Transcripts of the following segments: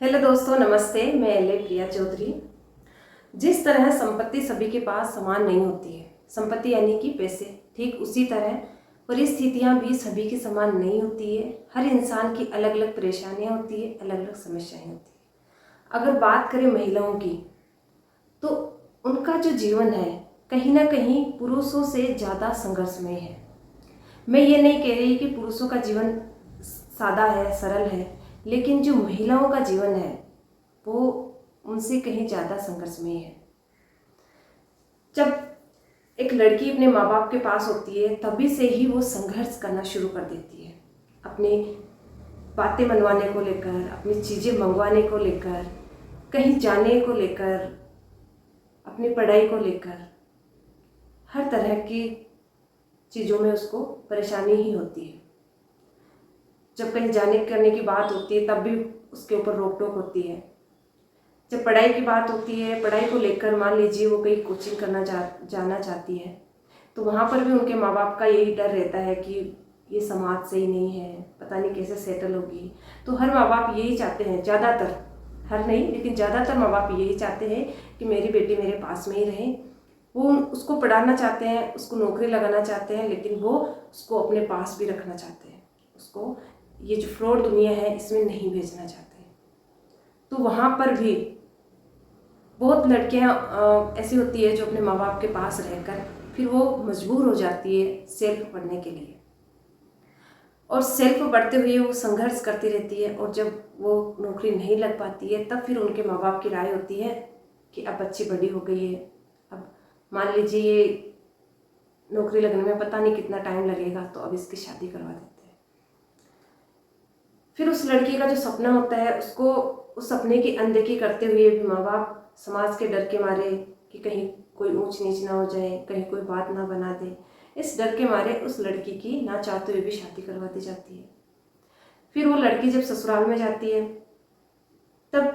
Hello दोस्तों, नमस्ते। मैं एल प्रिया चौधरी। जिस तरह संपत्ति सभी के पास समान नहीं होती है, संपत्ति यानी कि पैसे, ठीक उसी तरह परिस्थितियां भी सभी की समान नहीं होती है। हर इंसान की अलग अलग परेशानियां होती है, अलग अलग समस्याएं होती है। अगर बात करें महिलाओं की, तो उनका जो जीवन है कहीं ना कहीं पुरुषों से ज़्यादा संघर्षमय है। मैं ये नहीं कह रही कि पुरुषों का जीवन सादा है, सरल है, लेकिन जो महिलाओं का जीवन है वो उनसे कहीं ज़्यादा संघर्षमय है। जब एक लड़की अपने माँ बाप के पास होती है तभी से ही वो संघर्ष करना शुरू कर देती है, अपनी बातें मनवाने को लेकर, अपनी चीज़ें मंगवाने को लेकर, कहीं जाने को लेकर, अपनी पढ़ाई को लेकर। हर तरह की चीज़ों में उसको परेशानी ही होती है। जब कहीं जाने करने की बात होती है तब भी उसके ऊपर रोक टोक होती है। जब पढ़ाई की बात होती है, पढ़ाई को लेकर मान लीजिए वो कहीं कोचिंग करना जाना चाहती है, तो वहाँ पर भी उनके माँ बाप का यही डर रहता है कि ये समाज सही नहीं है, पता नहीं कैसे सेटल होगी। तो हर माँ बाप यही चाहते हैं, ज़्यादातर, हर नहीं लेकिन ज़्यादातर माँ बाप यही चाहते हैं कि मेरी बेटी मेरे पास में ही रहे। वो उसको पढ़ाना चाहते हैं, उसको नौकरी लगाना चाहते हैं, लेकिन वो उसको अपने पास भी रखना चाहते हैं। उसको ये जो फ्रॉड दुनिया है इसमें नहीं भेजना चाहते। तो वहाँ पर भी बहुत लड़कियाँ ऐसी होती है जो अपने माँ बाप के पास रहकर फिर वो मजबूर हो जाती है सेल्फ पढ़ने के लिए, और सेल्फ पढ़ते हुए वो संघर्ष करती रहती है। और जब वो नौकरी नहीं लग पाती है तब फिर उनके माँ बाप की राय होती है कि अब बच्ची बड़ी हो गई है, अब मान लीजिए ये नौकरी लगने में पता नहीं कितना टाइम लगेगा, तो अब इसकी शादी करवा देते हैं। फिर उस लड़की का जो सपना होता है उसको उस सपने की अनदेखी करते हुए भी माँ बाप समाज के डर के मारे कि कहीं कोई ऊंच नीच ना हो जाए, कहीं कोई बात ना बना दे, इस डर के मारे उस लड़की की ना चाहते हुए भी शादी करवा दी जाती है। फिर वो लड़की जब ससुराल में जाती है तब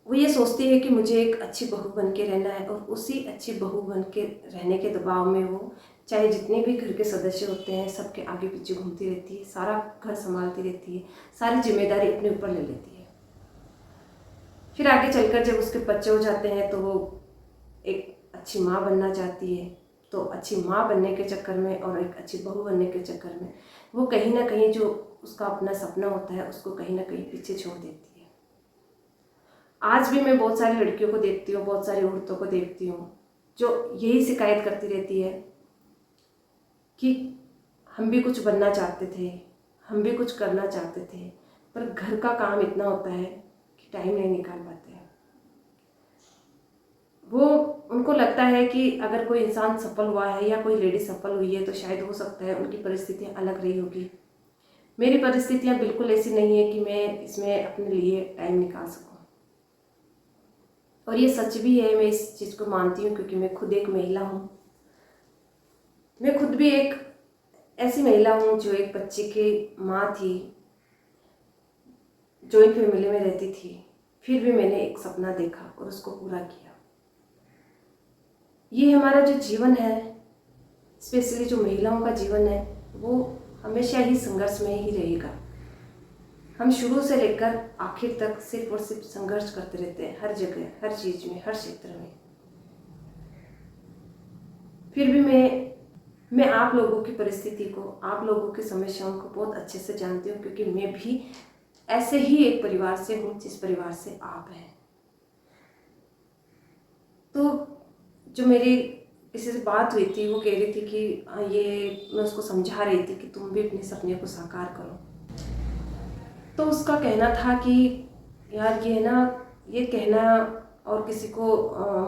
वो ये सोचती है कि मुझे एक अच्छी बहू बन के रहना है, और उसी अच्छी बहू बन के रहने के दबाव में वो चाहे जितने भी घर के सदस्य होते हैं सबके आगे पीछे घूमती रहती है, सारा घर संभालती रहती है, सारी जिम्मेदारी अपने ऊपर ले लेती है। फिर आगे चलकर जब उसके बच्चे हो जाते हैं तो वो एक अच्छी माँ बनना चाहती है, तो अच्छी माँ बनने के चक्कर में और एक अच्छी बहू बनने के चक्कर में वो कहीं ना कहीं जो उसका अपना सपना होता है उसको कहीं ना कहीं पीछे छोड़ देती है। आज भी मैं बहुत सारी लड़कियों को देखती हूँ, बहुत सारी औरतों को देखती हूँ जो यही शिकायत करती रहती है कि हम भी कुछ बनना चाहते थे, हम भी कुछ करना चाहते थे, पर घर का काम इतना होता है कि टाइम नहीं निकाल पाते हैं। वो उनको लगता है कि अगर कोई इंसान सफल हुआ है या कोई लेडी सफल हुई है तो शायद हो सकता है उनकी परिस्थितियाँ अलग रही होगी। मेरी परिस्थितियाँ बिल्कुल ऐसी नहीं है कि मैं इसमें अपने लिए टाइम निकाल सकूं। और ये सच भी है, मैं इस चीज़ को मानती हूँ क्योंकि मैं खुद एक महिला हूँ। मैं खुद भी एक ऐसी महिला हूँ जो एक बच्चे की माँ थी, जॉइंट फैमिली में रहती थी, फिर भी मैंने एक सपना देखा और उसको पूरा किया। ये हमारा जो जीवन है, स्पेशली जो महिलाओं का जीवन है, वो हमेशा ही संघर्ष में ही रहेगा। हम शुरू से लेकर आखिर तक सिर्फ और सिर्फ संघर्ष करते रहते हैं, हर जगह, हर चीज़ में, हर क्षेत्र में। फिर भी मैं आप लोगों की परिस्थिति को, आप लोगों की समस्याओं को बहुत अच्छे से जानती हूँ, क्योंकि मैं भी ऐसे ही एक परिवार से हूँ जिस परिवार से आप हैं। तो जो मेरी किसी से बात हुई थी वो कह रही थी कि ये, मैं उसको समझा रही थी कि तुम भी अपने सपने को साकार करो। तो उसका कहना था कि यार ये ना, ये कहना और किसी को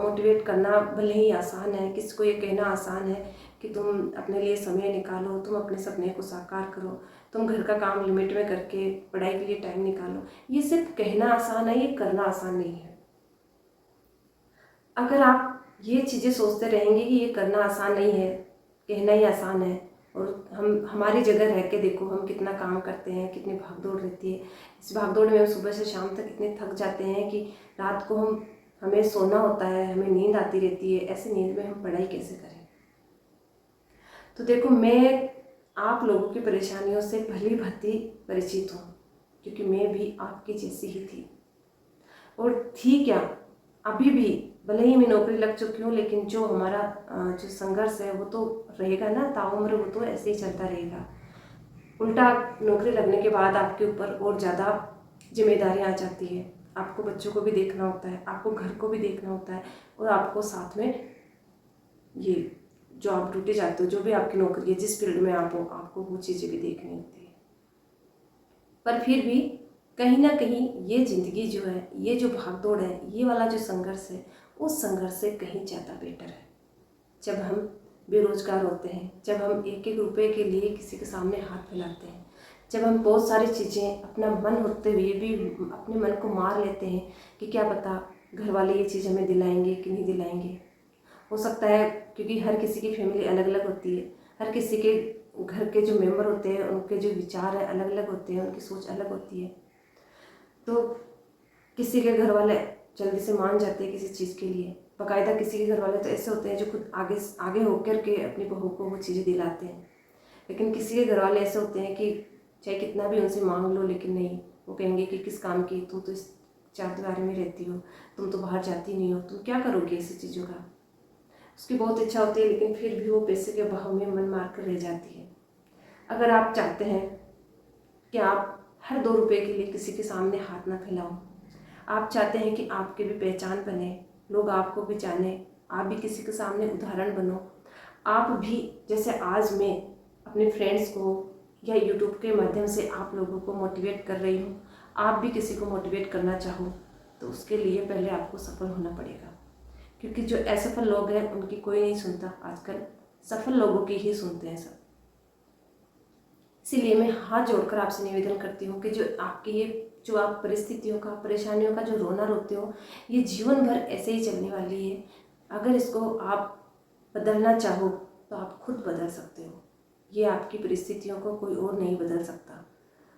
मोटिवेट करना भले ही आसान है, किसी को ये कहना आसान है कि तुम अपने लिए समय निकालो, तुम अपने सपने को साकार करो, तुम घर का काम लिमिट में करके पढ़ाई के लिए टाइम निकालो। ये सिर्फ कहना आसान है, ये करना आसान नहीं है। अगर आप ये चीज़ें सोचते रहेंगे कि ये करना आसान नहीं है, कहना ही आसान है, और हमारी जगह रह के देखो हम कितना काम करते हैं, कितनी भागदौड़ रहती है। इस भागदौड़ में हम सुबह से शाम तक इतने थक जाते हैं कि रात को हमें सोना होता है, हमें नींद आती रहती है। ऐसी नींद में हम पढ़ाई कैसे करें? तो देखो, मैं आप लोगों की परेशानियों से भली भांति परिचित हूँ। क्योंकि मैं भी आपके जैसी ही थी। और थी क्या, अभी भी भले ही मैं नौकरी लग चुकी हूँ, लेकिन जो हमारा जो संघर्ष है वो तो रहेगा ना, ताउम्र वो तो ऐसे ही चलता रहेगा। उल्टा नौकरी लगने के बाद आपके ऊपर और ज़्यादा जिम्मेदारियाँ आ जाती है। आपको बच्चों को भी देखना होता है, आपको घर को भी देखना होता है, और आपको साथ में ये जो आप ड्यूटी जाते हो, जो भी आपकी नौकरी है, जिस फील्ड में आप हो, आपको वो चीज़ें भी देखनी होती है। पर फिर भी कहीं ना कहीं ये ज़िंदगी जो है, ये जो भागदौड़ है, ये वाला जो संघर्ष है, उस संघर्ष से कहीं ज़्यादा बेटर है। जब हम बेरोजगार होते हैं, जब हम एक एक रुपए के लिए किसी के सामने हाथ फैलाते हैं, जब हम बहुत सारी चीज़ें अपना मन होते हुए भी अपने मन को मार लेते हैं कि क्या पता घर वाले ये चीज़ हमें दिलाएंगे कि नहीं दिलाएंगे। हो सकता है, क्योंकि हर किसी की फैमिली अलग अलग होती है, हर किसी के घर के जो मेंबर होते हैं उनके जो विचार है अलग अलग होते हैं, उनकी सोच अलग होती है। तो किसी के घर वाले जल्दी से मान जाते हैं किसी चीज़ के लिए, बाकायदा किसी के घर वाले तो ऐसे होते हैं जो खुद आगे आगे होकर के अपनी बहू को वो चीज़ें दिलाते हैं। लेकिन किसी के घर वाले ऐसे होते हैं कि चाहे कितना भी उनसे मांग लो, लेकिन नहीं, वो कहेंगे कि किस काम की, तुम तो इस चार दीवारी में रहती हो, तुम तो बाहर जाती नहीं हो, तुम क्या करोगे ऐसी चीज़ों का। उसकी बहुत इच्छा होती है, लेकिन फिर भी वो पैसे के बहाव में मन मार कर रह जाती है। अगर आप चाहते हैं कि आप हर 2 रुपये के लिए किसी के सामने हाथ ना फैलाओ, आप चाहते हैं कि आपकी भी पहचान बने, लोग आपको भी जाने, आप भी किसी के सामने उदाहरण बनो, आप भी जैसे आज मैं अपने फ्रेंड्स को या यूट्यूब के माध्यम से आप लोगों को मोटिवेट कर रही हूँ, आप भी किसी को मोटिवेट करना चाहो, तो उसके लिए पहले आपको सफल होना पड़ेगा। क्योंकि जो असफल लोग हैं उनकी कोई नहीं सुनता, आजकल सफल लोगों की ही सुनते हैं सब। इसीलिए मैं हाथ जोड़कर आपसे निवेदन करती हूँ कि जो आपकी ये जो आप परिस्थितियों का, परेशानियों का जो रोना रोते हो, ये जीवन भर ऐसे ही चलने वाली है। अगर इसको आप बदलना चाहो तो आप खुद बदल सकते हो। ये आपकी परिस्थितियों को कोई और नहीं बदल सकता।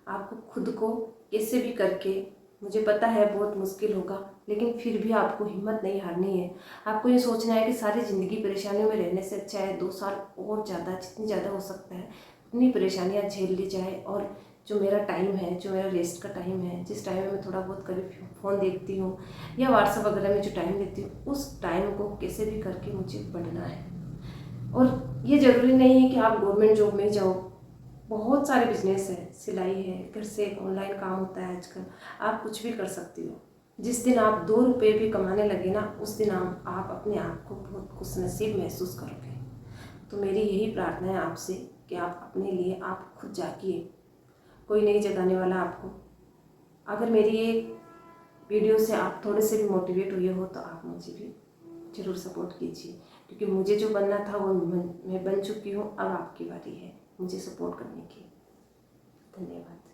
आपको खुद को कैसे भी करके, मुझे पता है बहुत मुश्किल होगा, लेकिन फिर भी आपको हिम्मत नहीं हारनी है। आपको ये सोचना है कि सारी ज़िंदगी परेशानियों में रहने से अच्छा है 2 साल और ज़्यादा, जितनी ज़्यादा हो सकता है उतनी परेशानियाँ झेल ली जाए, और जो मेरा टाइम है, जो मेरा रेस्ट का टाइम है, जिस टाइम में मैं थोड़ा बहुत कभी फ़ोन देखती हूँ या व्हाट्सएप वगैरह में जो टाइम देती हूँ, उस टाइम को कैसे भी करके मुझे बढ़ना है। और ये ज़रूरी नहीं है कि आप गवर्नमेंट जॉब में जाओ, बहुत सारे बिजनेस है, सिलाई है, घर से एक ऑनलाइन काम होता है आजकल, आप कुछ भी कर सकती हो। जिस दिन आप 2 रुपये भी कमाने लगे ना, उस दिन आप अपने आप को बहुत खुशनसीब महसूस करोगे। तो मेरी यही प्रार्थना है आपसे कि आप अपने लिए आप खुद जागिए, कोई नहीं जगाने वाला आपको। अगर मेरी ये वीडियो से आप थोड़े से भी मोटिवेट हुए हो तो आप मुझे भी ज़रूर सपोर्ट कीजिए, क्योंकि मुझे जो बनना था वो मैं बन चुकी हूँ। अब आपकी बारी है मुझे सपोर्ट करने की। धन्यवाद।